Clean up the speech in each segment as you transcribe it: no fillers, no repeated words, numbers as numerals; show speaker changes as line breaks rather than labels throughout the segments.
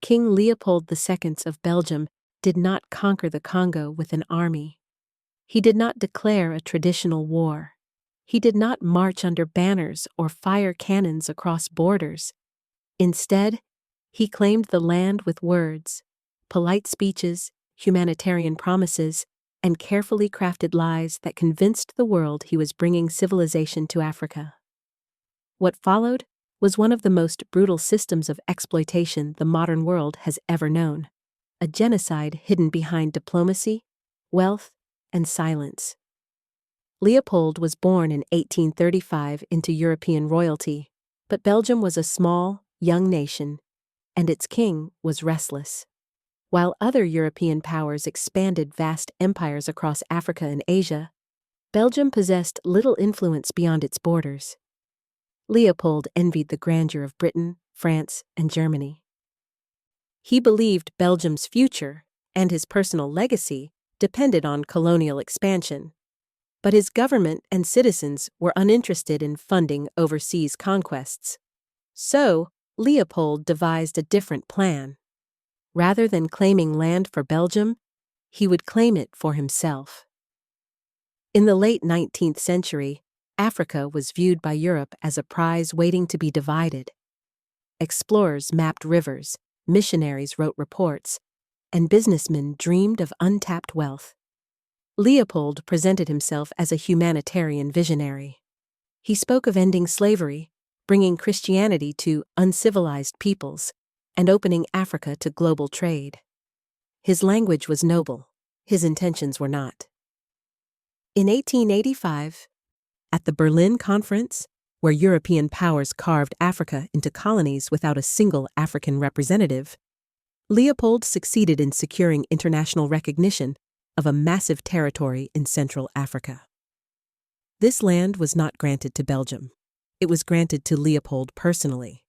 King Leopold II of Belgium did not conquer the Congo with an army. He did not declare a traditional war. He did not march under banners or fire cannons across borders. Instead, he claimed the land with words, polite speeches, humanitarian promises, and carefully crafted lies that convinced the world he was bringing civilization to Africa. What followed was one of the most brutal systems of exploitation the modern world has ever known, a genocide hidden behind diplomacy, wealth, and silence. Leopold was born in 1835 into European royalty, but Belgium was a small, young nation, and its king was restless. While other European powers expanded vast empires across Africa and Asia, Belgium possessed little influence beyond its borders. Leopold envied the grandeur of Britain, France, and Germany. He believed Belgium's future and his personal legacy depended on colonial expansion, but his government and citizens were uninterested in funding overseas conquests. So, Leopold devised a different plan. Rather than claiming land for Belgium, he would claim it for himself. In the late 19th century, Africa was viewed by Europe as a prize waiting to be divided. Explorers mapped rivers, missionaries wrote reports, and businessmen dreamed of untapped wealth. Leopold presented himself as a humanitarian visionary. He spoke of ending slavery, bringing Christianity to uncivilized peoples, and opening Africa to global trade. His language was noble, his intentions were not. In 1885, at the Berlin Conference, where European powers carved Africa into colonies without a single African representative, Leopold succeeded in securing international recognition of a massive territory in Central Africa. This land was not granted to Belgium. It was granted to Leopold personally.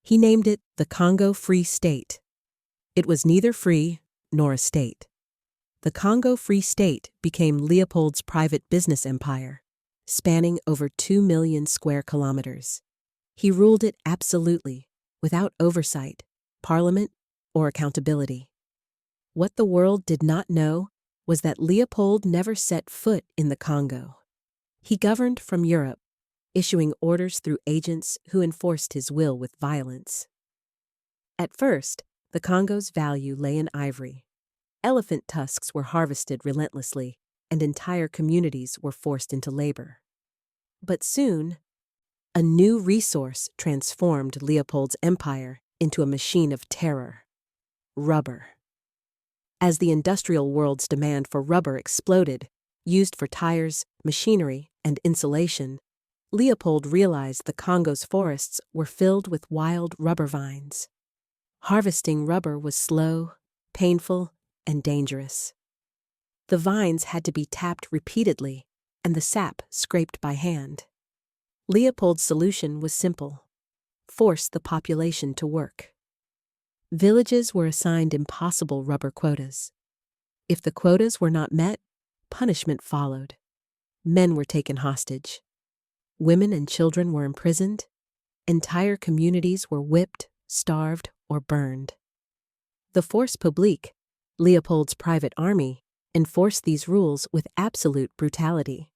He named it the Congo Free State. It was neither free nor a state. The Congo Free State became Leopold's private business empire, spanning over 2 million square kilometers. He ruled it absolutely, without oversight, parliament, or accountability. What the world did not know was that Leopold never set foot in the Congo. He governed from Europe, issuing orders through agents who enforced his will with violence. At first, the Congo's value lay in ivory. Elephant tusks were harvested relentlessly, and entire communities were forced into labor. But soon, a new resource transformed Leopold's empire into a machine of terror: rubber. As the industrial world's demand for rubber exploded, used for tires, machinery, and insulation, Leopold realized the Congo's forests were filled with wild rubber vines. Harvesting rubber was slow, painful, and dangerous. The vines had to be tapped repeatedly, and the sap scraped by hand. Leopold's solution was simple: force the population to work. Villages were assigned impossible rubber quotas. If the quotas were not met, punishment followed. Men were taken hostage. Women and children were imprisoned. Entire communities were whipped, starved, or burned. The Force Publique, Leopold's private army, enforced these rules with absolute brutality.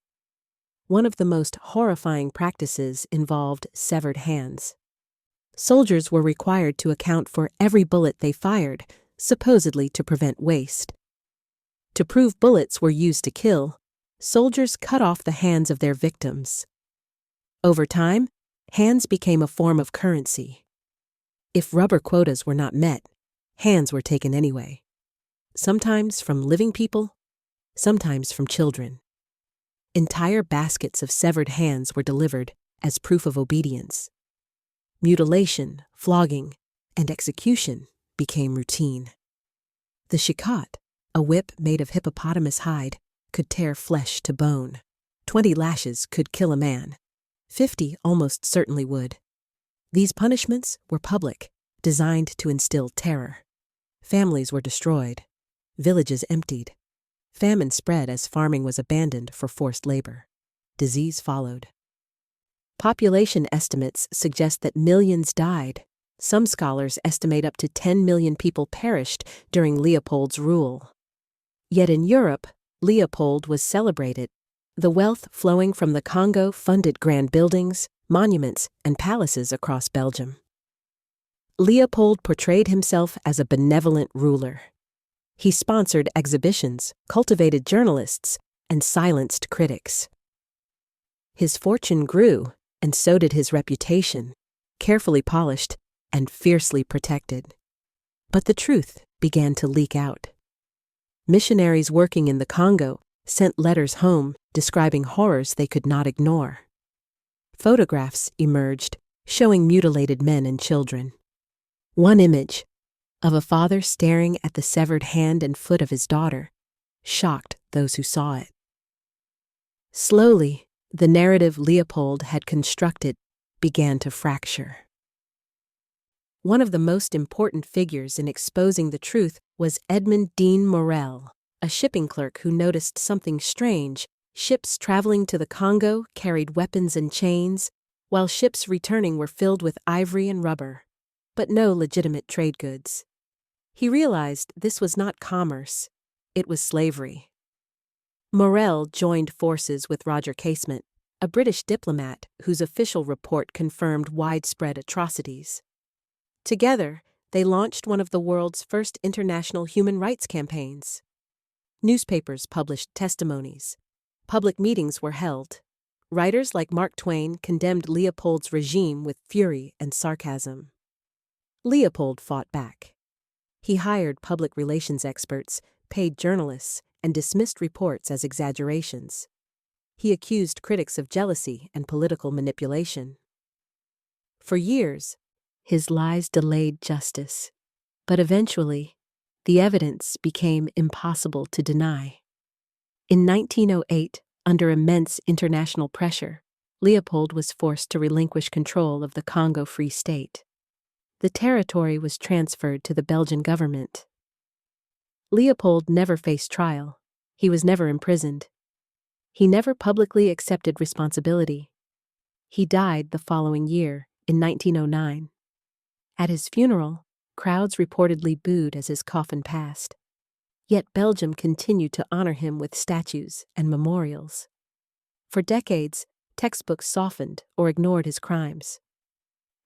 One of the most horrifying practices involved severed hands. Soldiers were required to account for every bullet they fired, supposedly to prevent waste. To prove bullets were used to kill, soldiers cut off the hands of their victims. Over time, hands became a form of currency. If rubber quotas were not met, hands were taken anyway. Sometimes from living people, sometimes from children. Entire baskets of severed hands were delivered as proof of obedience. Mutilation, flogging, and execution became routine. The shikot, a whip made of hippopotamus hide, could tear flesh to bone. 20 lashes could kill a man. 50 almost certainly would. These punishments were public, designed to instill terror. Families were destroyed. Villages emptied. Famine spread as farming was abandoned for forced labor. Disease followed. Population estimates suggest that millions died, Some scholars estimate up to 10 million people perished during Leopold's rule. Yet in Europe, Leopold was celebrated. The wealth flowing from the Congo funded grand buildings, monuments, and palaces across Belgium. Leopold portrayed himself as a benevolent ruler. He sponsored exhibitions, cultivated journalists, and silenced critics. His fortune grew, and so did his reputation, carefully polished and fiercely protected. But the truth began to leak out. Missionaries working in the Congo sent letters home describing horrors they could not ignore. Photographs emerged showing mutilated men and children. One image, of a father staring at the severed hand and foot of his daughter, shocked those who saw it. Slowly, the narrative Leopold had constructed began to fracture. One of the most important figures in exposing the truth was Edmond Dean Morel, a shipping clerk who noticed something strange. Ships traveling to the Congo carried weapons and chains, while ships returning were filled with ivory and rubber, but no legitimate trade goods. He realized this was not commerce, it was slavery. Morel joined forces with Roger Casement, a British diplomat whose official report confirmed widespread atrocities. Together, they launched one of the world's first international human rights campaigns. Newspapers published testimonies. Public meetings were held. Writers like Mark Twain condemned Leopold's regime with fury and sarcasm. Leopold fought back. He hired public relations experts, paid journalists, and dismissed reports as exaggerations. He accused critics of jealousy and political manipulation. For years, his lies delayed justice, but eventually, the evidence became impossible to deny. In 1908, under immense international pressure, Leopold was forced to relinquish control of the Congo Free State. The territory was transferred to the Belgian government. Leopold never faced trial. He was never imprisoned. He never publicly accepted responsibility. He died the following year, in 1909. At his funeral, crowds reportedly booed as his coffin passed. Yet Belgium continued to honor him with statues and memorials. For decades, textbooks softened or ignored his crimes.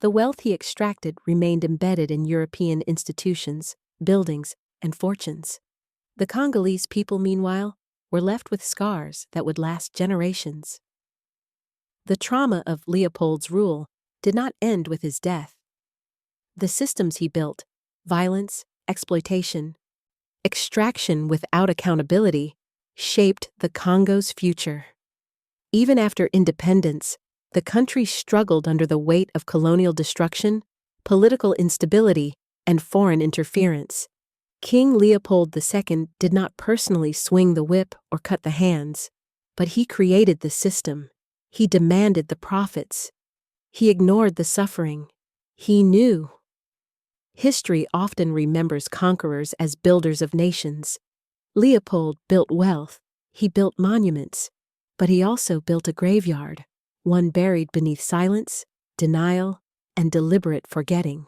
The wealth he extracted remained embedded in European institutions, buildings, and fortunes. The Congolese people, meanwhile, were left with scars that would last generations. The trauma of Leopold's rule did not end with his death. The systems he built, violence, exploitation, extraction without accountability, shaped the Congo's future. Even after independence, the country struggled under the weight of colonial destruction, political instability, and foreign interference. King Leopold II did not personally swing the whip or cut the hands, but he created the system. He demanded the profits. He ignored the suffering. He knew. History often remembers conquerors as builders of nations. Leopold built wealth, he built monuments, but he also built a graveyard, one buried beneath silence, denial, and deliberate forgetting.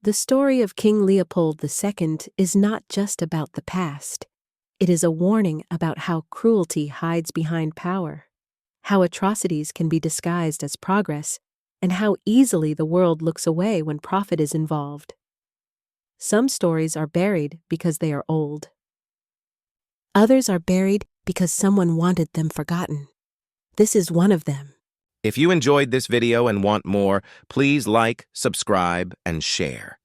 The story of King Leopold II is not just about the past. It is a warning about how cruelty hides behind power, how atrocities can be disguised as progress, and how easily the world looks away when profit is involved. Some stories are buried because they are old. Others are buried because someone wanted them forgotten. This is one of them.
If you enjoyed this video and want more, please like, subscribe, and share.